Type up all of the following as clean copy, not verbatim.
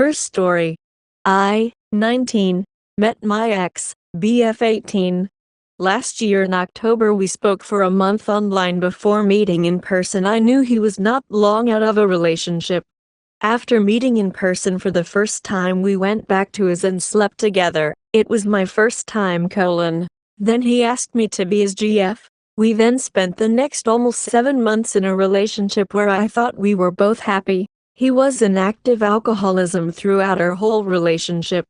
First story. I, 19, met my ex, BF 18. Last year in October we spoke for a month online before meeting in person. I knew he was not long out of a relationship. After meeting in person for the first time we went back to his and slept together. It was my first time. Then he asked me to be his GF. We then spent the next almost 7 months in a relationship where I thought we were both happy. He was in active alcoholism throughout our whole relationship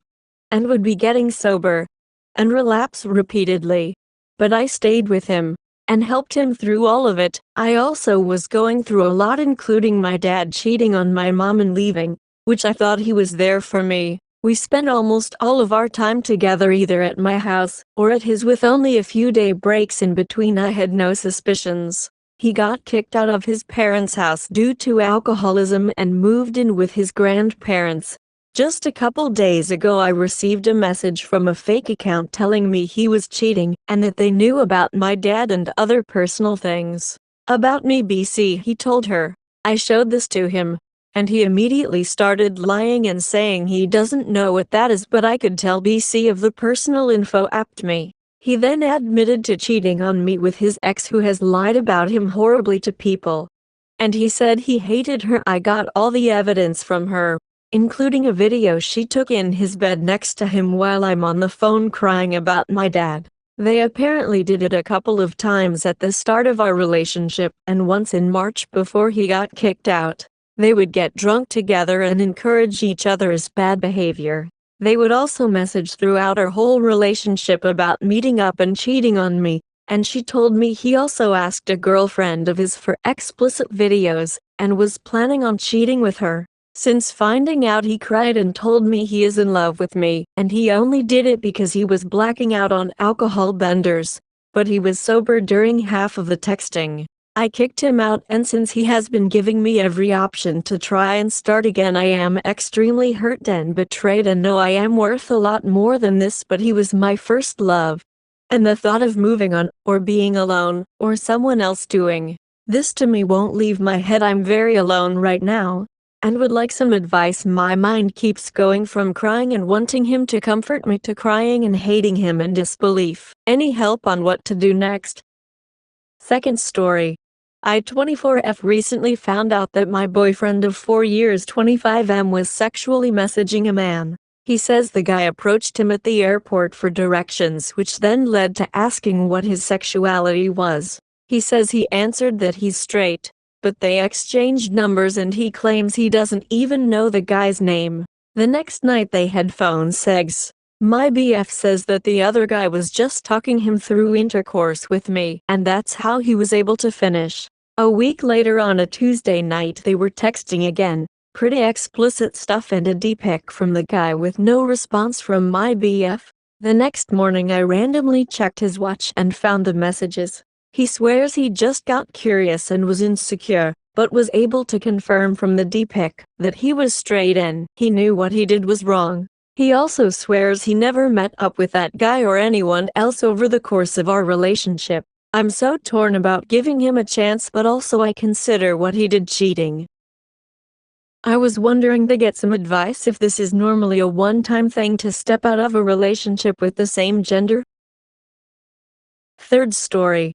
and would be getting sober and relapse repeatedly. But I stayed with him and helped him through all of it. I also was going through a lot, including my dad cheating on my mom and leaving, which I thought he was there for me. We spent almost all of our time together either at my house or at his with only a few day breaks in between. I had no suspicions. He got kicked out of his parents' house due to alcoholism and moved in with his grandparents. Just a couple days ago I received a message from a fake account telling me he was cheating and that they knew about my dad and other personal things about me. He told her. I showed this to him, and he immediately started lying and saying he doesn't know what that is, but I could tell of the personal info apped me. He then admitted to cheating on me with his ex, who has lied about him horribly to people. And he said he hated her. I got all the evidence from her, including a video she took in his bed next to him while I'm on the phone crying about my dad. They apparently did it a couple of times at the start of our relationship and once in March before he got kicked out. They would get drunk together and encourage each other's bad behavior. They would also message throughout our whole relationship about meeting up and cheating on me, and she told me he also asked a girlfriend of his for explicit videos and was planning on cheating with her. Since finding out, he cried and told me he is in love with me and he only did it because he was blacking out on alcohol benders, but he was sober during half of the texting. I kicked him out, and since he has been giving me every option to try and start again, I am extremely hurt and betrayed and know I am worth a lot more than this, but he was my first love. And the thought of moving on, or being alone, or someone else doing this to me won't leave my head. I'm very alone right now and would like some advice. My mind keeps going from crying and wanting him to comfort me to crying and hating him and disbelief. Any help on what to do next? Second story. I, 24F, recently found out that my boyfriend of 4 years, 25M, was sexually messaging a man. He says the guy approached him at the airport for directions, which then led to asking what his sexuality was. He says he answered that he's straight, but they exchanged numbers and he claims he doesn't even know the guy's name. The next night they had phone sex. My BF says that the other guy was just talking him through intercourse with me, and that's how he was able to finish. A week later on a Tuesday night they were texting again, pretty explicit stuff and a D-pic from the guy with no response from my BF. The next morning I randomly checked his watch and found the messages. He swears he just got curious and was insecure, but was able to confirm from the D-pic that he was straight and he knew what he did was wrong. He also swears he never met up with that guy or anyone else over the course of our relationship. I'm so torn about giving him a chance, but also I consider what he did cheating. I was wondering to get some advice if this is normally a one-time thing to step out of a relationship with the same gender. Third story.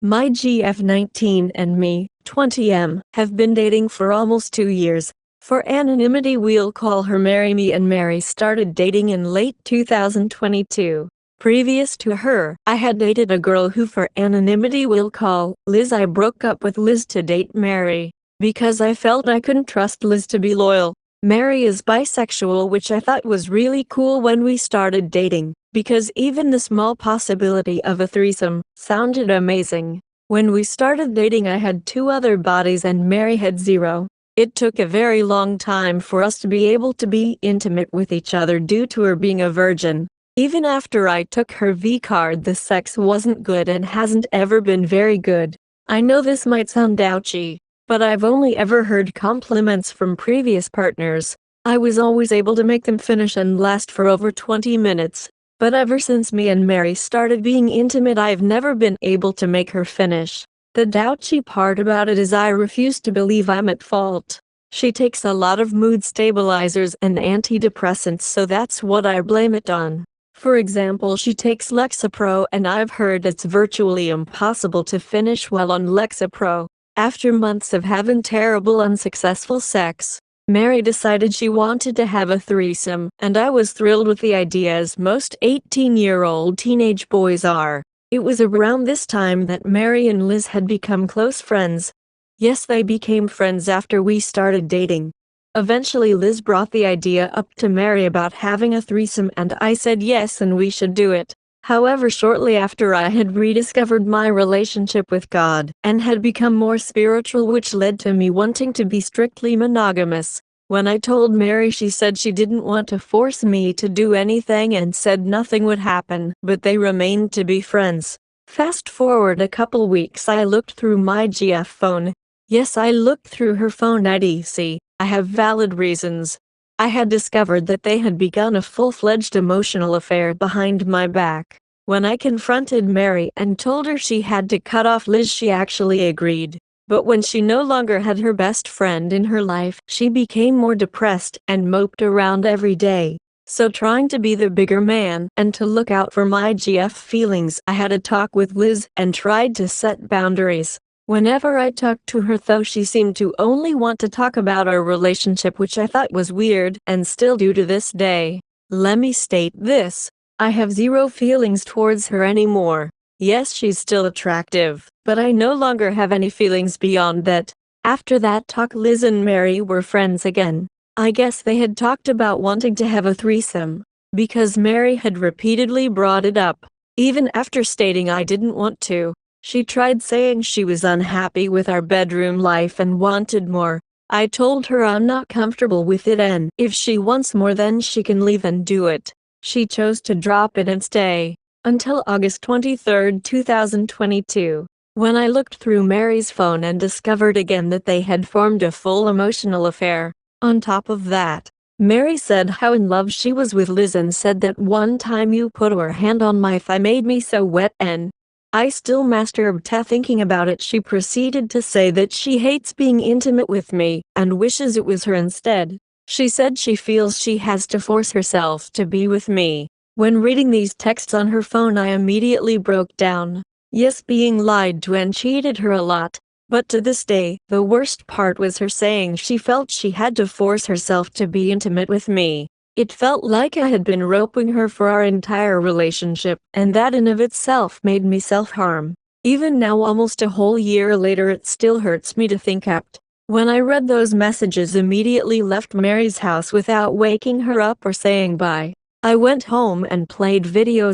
My GF 19 and me, 20M, have been dating for almost 2 years. For anonymity we'll call her Mary. Me and Mary started dating in late 2022. Previous to her, I had dated a girl who for anonymity we'll call Liz. I broke up with Liz to date Mary because I felt I couldn't trust Liz to be loyal. Mary is bisexual, which I thought was really cool when we started dating, because even the small possibility of a threesome sounded amazing. When we started dating I had 2 other bodies and Mary had 0. It took a very long time for us to be able to be intimate with each other due to her being a virgin. Even after I took her V card, the sex wasn't good and hasn't ever been very good. I know this might sound ouchy, but I've only ever heard compliments from previous partners. I was always able to make them finish and last for over 20 minutes. But ever since me and Mary started being intimate I've never been able to make her finish. The douchy part about it is I refuse to believe I'm at fault. She takes a lot of mood stabilizers and antidepressants, so that's what I blame it on. For example, she takes Lexapro, and I've heard it's virtually impossible to finish well on Lexapro. After months of having terrible unsuccessful sex, Mary decided she wanted to have a threesome, and I was thrilled with the idea, as most 18-year-old teenage boys are. It was around this time that Mary and Liz had become close friends. Yes, they became friends after we started dating. Eventually Liz brought the idea up to Mary about having a threesome, and I said yes and we should do it. However, shortly after, I had rediscovered my relationship with God and had become more spiritual, which led to me wanting to be strictly monogamous. When I told Mary, she said she didn't want to force me to do anything and said nothing would happen, but they remained to be friends. Fast forward a couple weeks, I looked through my GF phone. Yes, I looked through her phone at EC. I have valid reasons. I had discovered that they had begun a full-fledged emotional affair behind my back. When I confronted Mary and told her she had to cut off Liz, she actually agreed. But when she no longer had her best friend in her life, she became more depressed and moped around every day. So, trying to be the bigger man and to look out for my GF feelings, I had a talk with Liz and tried to set boundaries. Whenever I talked to her, though, she seemed to only want to talk about our relationship, which I thought was weird and still do to this day. Let me state this. I have zero feelings towards her anymore. Yes, she's still attractive, but I no longer have any feelings beyond that. After that talk, Liz and Mary were friends again. I guess they had talked about wanting to have a threesome, because Mary had repeatedly brought it up. Even after stating I didn't want to, she tried saying she was unhappy with our bedroom life and wanted more. I told her I'm not comfortable with it, and if she wants more, then she can leave and do it. She chose to drop it and stay until August 23, 2022, when I looked through Mary's phone and discovered again that they had formed a full emotional affair. On top of that, Mary said how in love she was with Liz and said that one time you put your hand on my thigh made me so wet and I still masturbate thinking about it. She proceeded to say that she hates being intimate with me and wishes it was her instead. She said she feels she has to force herself to be with me. When reading these texts on her phone, I immediately broke down. Yes, being lied to and cheated her a lot. But to this day, the worst part was her saying she felt she had to force herself to be intimate with me. It felt like I had been roping her for our entire relationship, and that in of itself made me self-harm. Even now, almost a whole year later, it still hurts me to think about. When I read those messages, immediately left Mary's house without waking her up or saying bye. I went home and played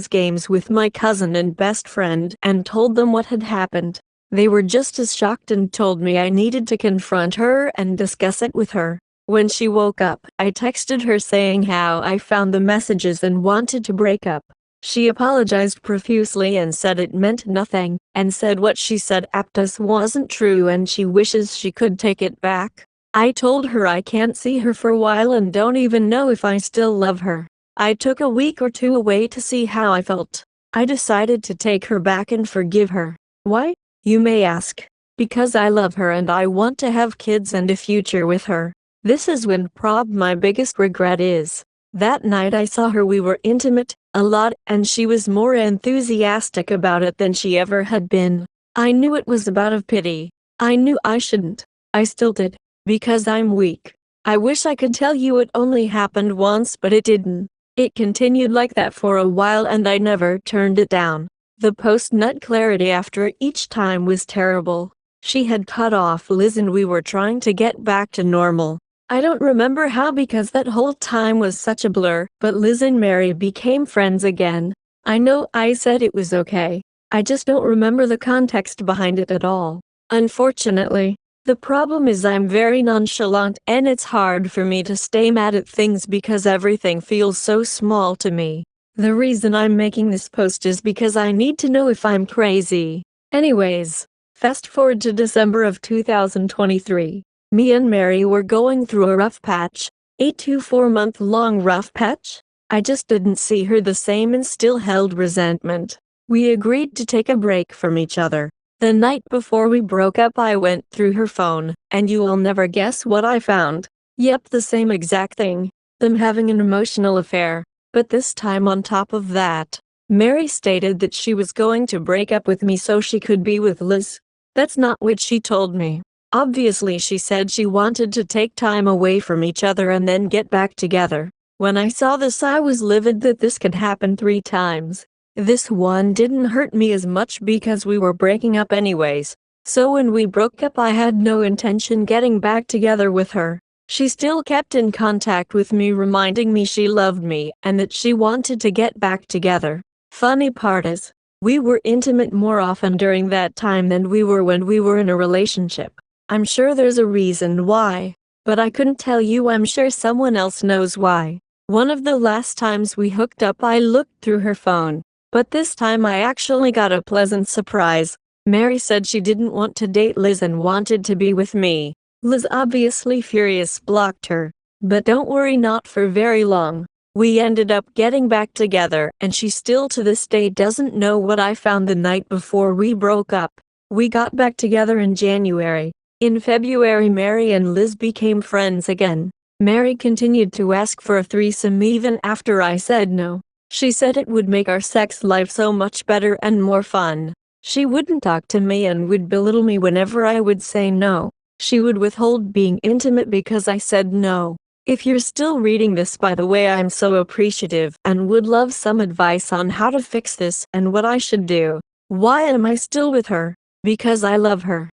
games with my cousin and best friend and told them what had happened. They were just as shocked and told me I needed to confront her and discuss it with her. When she woke up, I texted her saying how I found the messages and wanted to break up. She apologized profusely and said it meant nothing, and said what she said Aptus wasn't true and she wishes she could take it back. I told her I can't see her for a while and don't even know if I still love her. I took a week or two away to see how I felt. I decided to take her back and forgive her. Why, you may ask? Because I love her and I want to have kids and a future with her. This is when my biggest regret is. That night I saw her, we were intimate, a lot, and she was more enthusiastic about it than she ever had been. I knew it was out of pity. I knew I shouldn't. I still did. Because I'm weak. I wish I could tell you it only happened once, but it didn't. It continued like that for a while and I never turned it down. The post-nut clarity after each time was terrible. She had cut off Liz and we were trying to get back to normal. I don't remember how because that whole time was such a blur, but Liz and Mary became friends again. I know I said it was okay. I just don't remember the context behind it at all. Unfortunately, the problem is I'm very nonchalant and it's hard for me to stay mad at things because everything feels so small to me. The reason I'm making this post is because I need to know if I'm crazy. Anyways, fast forward to December of 2023. Me and Mary were going through a rough patch, a 4-month-long rough patch. I just didn't see her the same and still held resentment. We agreed to take a break from each other. The night before we broke up I went through her phone, and you will never guess what I found. Yep, the same exact thing. Them having an emotional affair. But this time on top of that, Mary stated that she was going to break up with me so she could be with Liz. That's not what she told me. Obviously she said she wanted to take time away from each other and then get back together. When I saw this I was livid that this could happen 3 times. This one didn't hurt me as much because we were breaking up anyways. So when we broke up I had no intention getting back together with her. She still kept in contact with me reminding me she loved me and that she wanted to get back together. Funny part is, we were intimate more often during that time than we were when we were in a relationship. I'm sure there's a reason why, but I couldn't tell you. I'm sure someone else knows why. One of the last times we hooked up I looked through her phone, but this time I actually got a pleasant surprise. Mary said she didn't want to date Liz and wanted to be with me. Liz, obviously furious, blocked her. But don't worry, not for very long. We ended up getting back together and she still to this day doesn't know what I found the night before we broke up. We got back together in January. In February Mary and Liz became friends again. Mary continued to ask for a threesome even after I said no. She said it would make our sex life so much better and more fun. She wouldn't talk to me and would belittle me whenever I would say no. She would withhold being intimate because I said no. If you're still reading this, by the way, I'm so appreciative and would love some advice on how to fix this and what I should do. Why am I still with her? Because I love her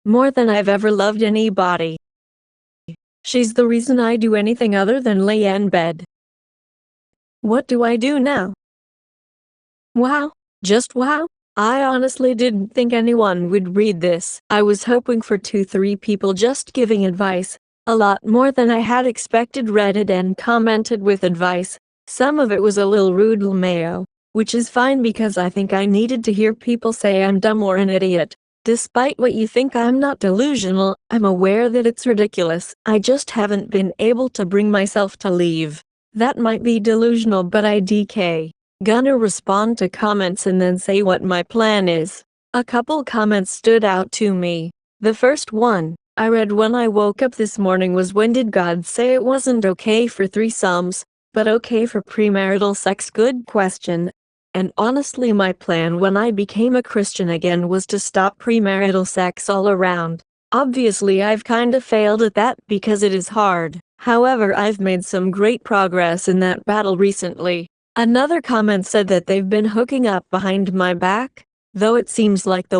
more than I've ever loved anybody. She's the reason I do anything other than lay in bed. What do I do now? Wow. Just wow. I honestly didn't think anyone would read this. I was hoping for 2-3 people just giving advice. A lot more than I had expected read it and commented with advice. Some of it was a little rude, LMAO, which is fine because I think I needed to hear people say I'm dumb or an idiot. Despite what you think, I'm not delusional. I'm aware that it's ridiculous. I just haven't been able to bring myself to leave. That might be delusional, but I DK. Gonna respond to comments and then say what my plan is. A couple comments stood out to me. The first one I read when I woke up this morning was, when did God say it wasn't okay for threesomes, but okay for premarital sex? Good question. And honestly, my plan when I became a Christian again was to stop premarital sex all around. Obviously I've kinda failed at that because it is hard. However, I've made some great progress in that battle recently. Another comment said that they've been hooking up behind my back, though it seems like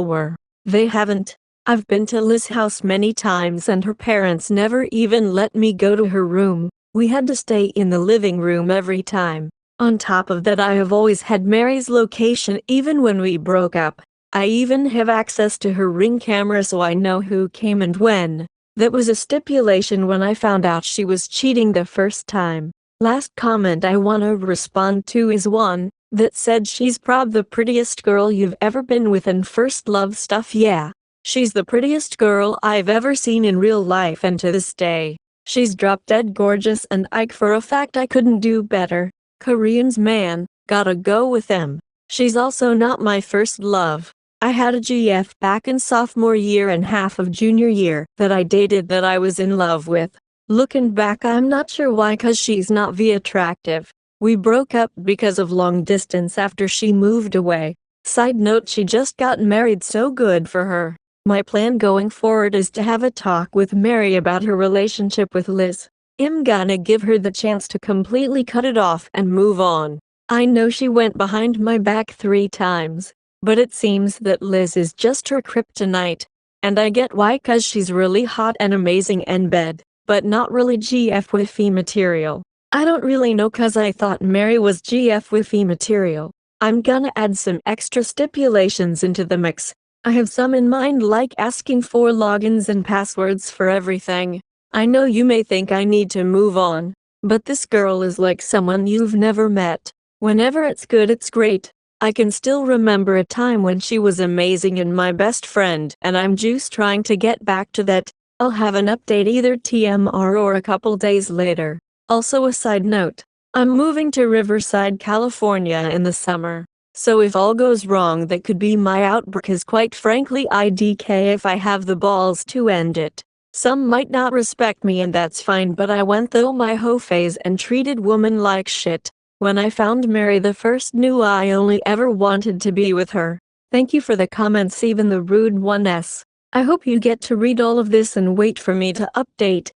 they haven't. I've been to Liz's house many times and her parents never even let me go to her room. We had to stay in the living room every time. On top of that, I have always had Mary's location even when we broke up. I even have access to her Ring camera so I know who came and when. That was a stipulation when I found out she was cheating the first time. Last comment I wanna respond to is one that said she's prob the prettiest girl you've ever been with, and first love stuff. Yeah, she's the prettiest girl I've ever seen in real life, and to this day, she's drop dead gorgeous, and for a fact I couldn't do better. Koreans, man, gotta go with them. She's also not my first love. I had a GF back in sophomore year and half of junior year that I dated that I was in love with. Looking back, I'm not sure why, cause she's not very attractive. We broke up because of long distance after she moved away. Side note, she just got married, so good for her. My plan going forward is to have a talk with Mary about her relationship with Liz. I'm gonna give her the chance to completely cut it off and move on. I know she went behind my back 3 times, but it seems that Liz is just her kryptonite. And I get why, cause she's really hot and amazing in bed, but not really GF wifey material. I don't really know, cause I thought Mary was GF wifey material. I'm gonna add some extra stipulations into the mix. I have some in mind, like asking for logins and passwords for everything. I know you may think I need to move on, but this girl is like someone you've never met. Whenever it's good, it's great. I can still remember a time when she was amazing and my best friend, and I'm just trying to get back to that. I'll have an update either TMR or a couple days later. Also, a side note, I'm moving to Riverside, California in the summer, So if all goes wrong, that could be my out, because quite frankly IDK, if I have the balls to end it. Some might not respect me and that's fine, but I went through my hoe phase and treated women like shit. When I found Mary the first, knew I only ever wanted to be with her. Thank you for the comments, even the rude ones. I hope you get to read all of this and wait for me to update.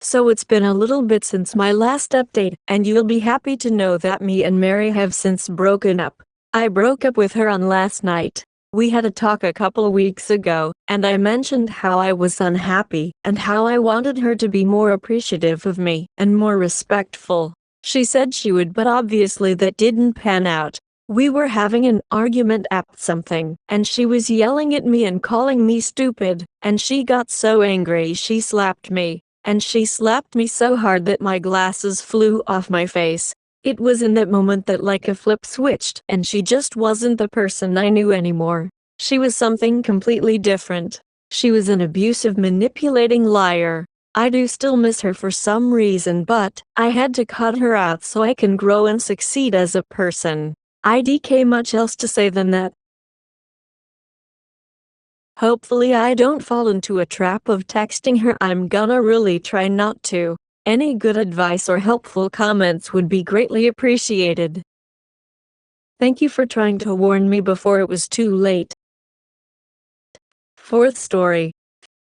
So it's been a little bit since my last update, and you'll be happy to know that me and Mary have since broken up. I broke up with her on last night. We had a talk a couple weeks ago, and I mentioned how I was unhappy and how I wanted her to be more appreciative of me and more respectful. She said she would, but obviously that didn't pan out. We were having an argument at something, and she was yelling at me and calling me stupid, and she got so angry she slapped me. And she slapped me so hard that my glasses flew off my face. It was in that moment that like a flip switched, and she just wasn't the person I knew anymore. She was something completely different. She was an abusive, manipulating liar. I do still miss her for some reason, but I had to cut her out so I can grow and succeed as a person. IDK, much else to say than that. Hopefully I don't fall into a trap of texting her. I'm gonna really try not to. Any good advice or helpful comments would be greatly appreciated. Thank you for trying to warn me before it was too late. Fourth story.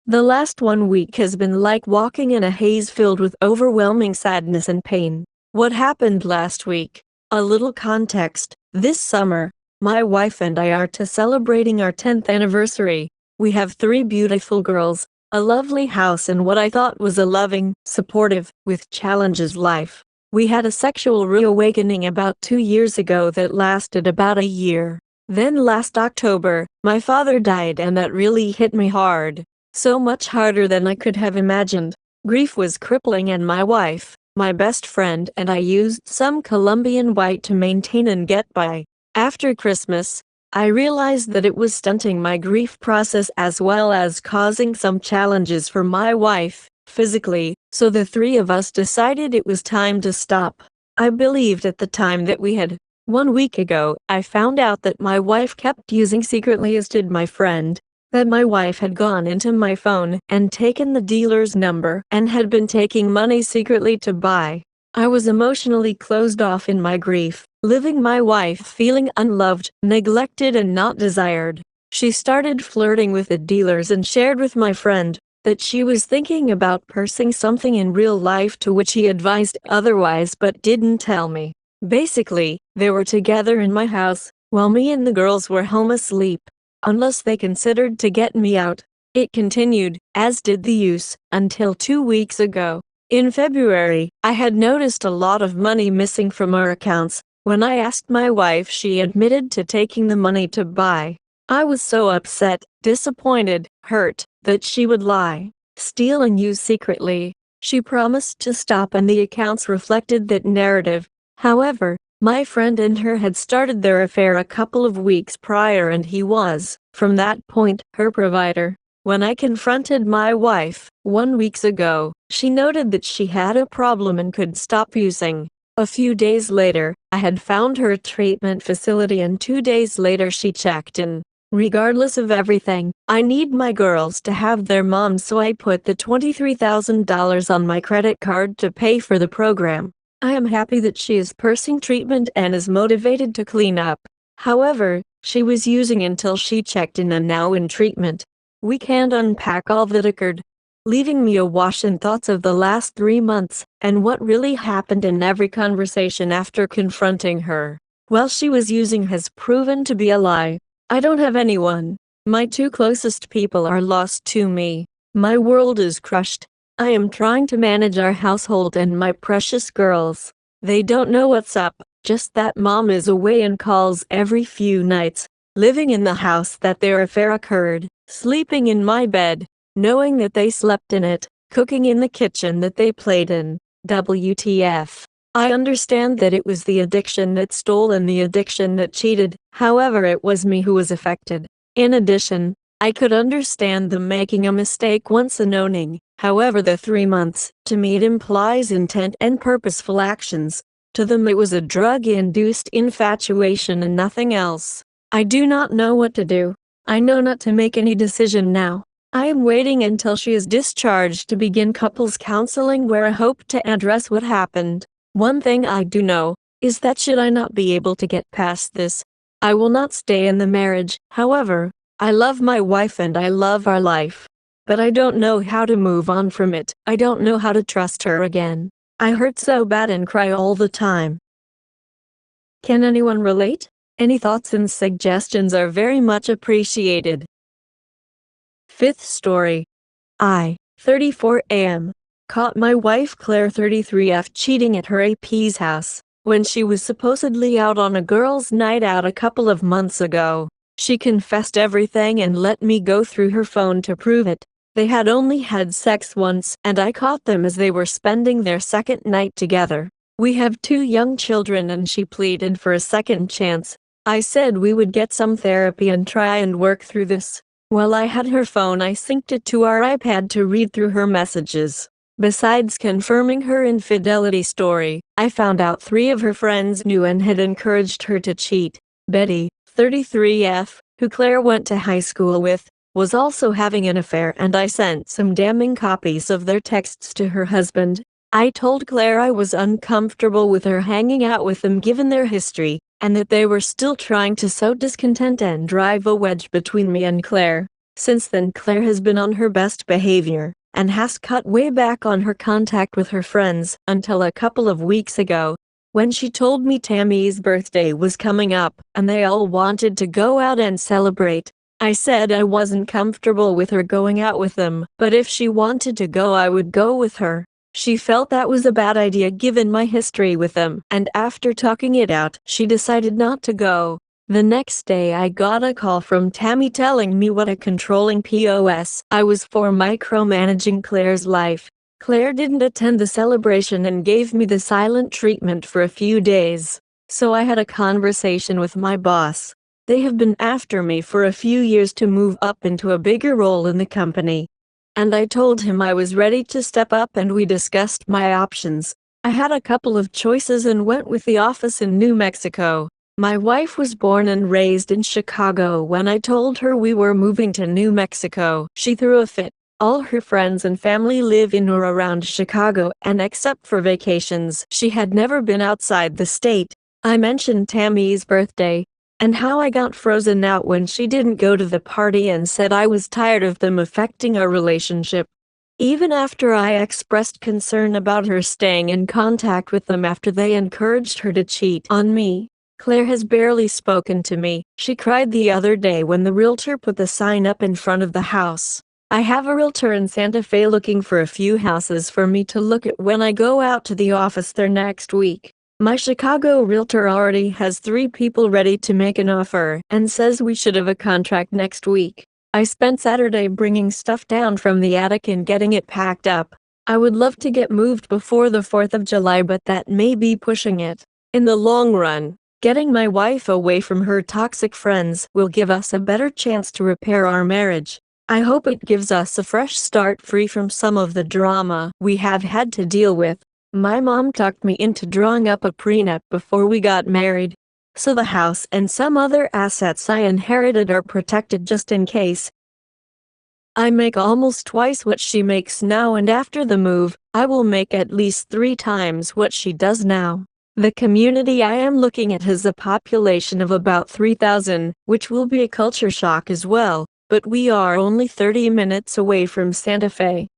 The last 1 week has been like walking in a haze filled with overwhelming sadness and pain. What happened last week? A little context. This summer, my wife and I are celebrating our 10th anniversary. We have 3 beautiful girls, a lovely house, and what I thought was a loving, supportive, with challenges life. We had a sexual reawakening about 2 years ago that lasted about a year. Then last October, my father died, and that really hit me hard. So much harder than I could have imagined. Grief was crippling, and my wife, my best friend, and I used some Colombian white to maintain and get by. After Christmas, I realized that it was stunting my grief process as well as causing some challenges for my wife, physically, so the 3 of us decided it was time to stop. I believed at the time that we had. 1 week ago, I found out that my wife kept using secretly, as did my friend, that my wife had gone into my phone and taken the dealer's number and had been taking money secretly to buy. I was emotionally closed off in my grief, leaving my wife feeling unloved, neglected, and not desired. She started flirting with the dealers and shared with my friend that she was thinking about pursuing something in real life, to which he advised otherwise but didn't tell me. Basically, they were together in my house, while me and the girls were home asleep. Unless they considered to get me out. It continued, as did the use, until 2 weeks ago. In February, I had noticed a lot of money missing from our accounts. When I asked my wife, she admitted to taking the money to buy. I was so upset, disappointed, hurt, that she would lie, steal, and use secretly. She promised to stop, and the accounts reflected that narrative. However, my friend and her had started their affair a couple of weeks prior, and he was, from that point, her provider. When I confronted my wife 1 week ago, she noted that she had a problem and could stop using. A few days later, I had found her a treatment facility, and 2 days later she checked in. Regardless of everything, I need my girls to have their mom, so I put the $23,000 on my credit card to pay for the program. I am happy that she is pursuing treatment and is motivated to clean up. However, she was using until she checked in and now in treatment. We can't unpack all that occurred, leaving me awash in thoughts of the last 3 months and what really happened in every conversation after confronting her. While she was using has proven to be a lie. I don't have anyone. My 2 closest people are lost to me. My world is crushed. I am trying to manage our household and my precious girls. They don't know what's up, just that mom is away and calls every few nights, living in the house that their affair occurred, sleeping in my bed, knowing that they slept in it, cooking in the kitchen that they played in. WTF. I understand that it was the addiction that stole and the addiction that cheated, however it was me who was affected. In addition, I could understand them making a mistake once and owning. However, the 3 months, to me it implies intent and purposeful actions. To them it was a drug-induced infatuation and nothing else. I do not know what to do. I know not to make any decision now. I am waiting until she is discharged to begin couples counseling, where I hope to address what happened. One thing I do know is that should I not be able to get past this, I will not stay in the marriage. However, I love my wife and I love our life. But I don't know how to move on from it. I don't know how to trust her again. I hurt so bad and cry all the time. Can anyone relate? Any thoughts and suggestions are very much appreciated. Fifth story. I, 34 am, caught my wife Claire 33F cheating at her AP's house when she was supposedly out on a girls' night out a couple of months ago. She confessed everything and let me go through her phone to prove it. They had only had sex once, and I caught them as they were spending their second night together. We have 2 young children and she pleaded for a second chance. I said we would get some therapy and try and work through this. While I had her phone, I synced it to our iPad to read through her messages. Besides confirming her infidelity story, I found out 3 of her friends knew and had encouraged her to cheat. Betty, 33F, who Claire went to high school with, was also having an affair, and I sent some damning copies of their texts to her husband. I told Claire I was uncomfortable with her hanging out with them given their history, and that they were still trying to sow discontent and drive a wedge between me and Claire. Since then Claire has been on her best behavior, and has cut way back on her contact with her friends, until a couple of weeks ago, when she told me Tammy's birthday was coming up, and they all wanted to go out and celebrate. I said I wasn't comfortable with her going out with them, but if she wanted to go I would go with her. She felt that was a bad idea given my history with them, and after talking it out, she decided not to go. The next day I got a call from Tammy telling me what a controlling POS I was for micromanaging Claire's life. Claire didn't attend the celebration and gave me the silent treatment for a few days. So I had a conversation with my boss. They have been after me for a few years to move up into a bigger role in the company. And I told him I was ready to step up, and we discussed my options. I had a couple of choices and went with the office in New Mexico. My wife was born and raised in Chicago. When I told her we were moving to New Mexico, she threw a fit. All her friends and family live in or around Chicago, and except for vacations, she had never been outside the state. I mentioned Tammy's birthday, and how I got frozen out when she didn't go to the party, and said I was tired of them affecting our relationship. Even after I expressed concern about her staying in contact with them after they encouraged her to cheat on me, Claire has barely spoken to me. She cried the other day when the realtor put the sign up in front of the house. I have a realtor in Santa Fe looking for a few houses for me to look at when I go out to the office there next week. My Chicago realtor already has 3 people ready to make an offer and says we should have a contract next week. I spent Saturday bringing stuff down from the attic and getting it packed up. I would love to get moved before the 4th of July, but that may be pushing it. In the long run, getting my wife away from her toxic friends will give us a better chance to repair our marriage. I hope it gives us a fresh start free from some of the drama we have had to deal with. My mom talked me into drawing up a prenup before we got married, so the house and some other assets I inherited are protected just in case. I make almost twice what she makes now, and after the move, I will make at least 3 times what she does now. The community I am looking at has a population of about 3,000, which will be a culture shock as well, but we are only 30 minutes away from Santa Fe.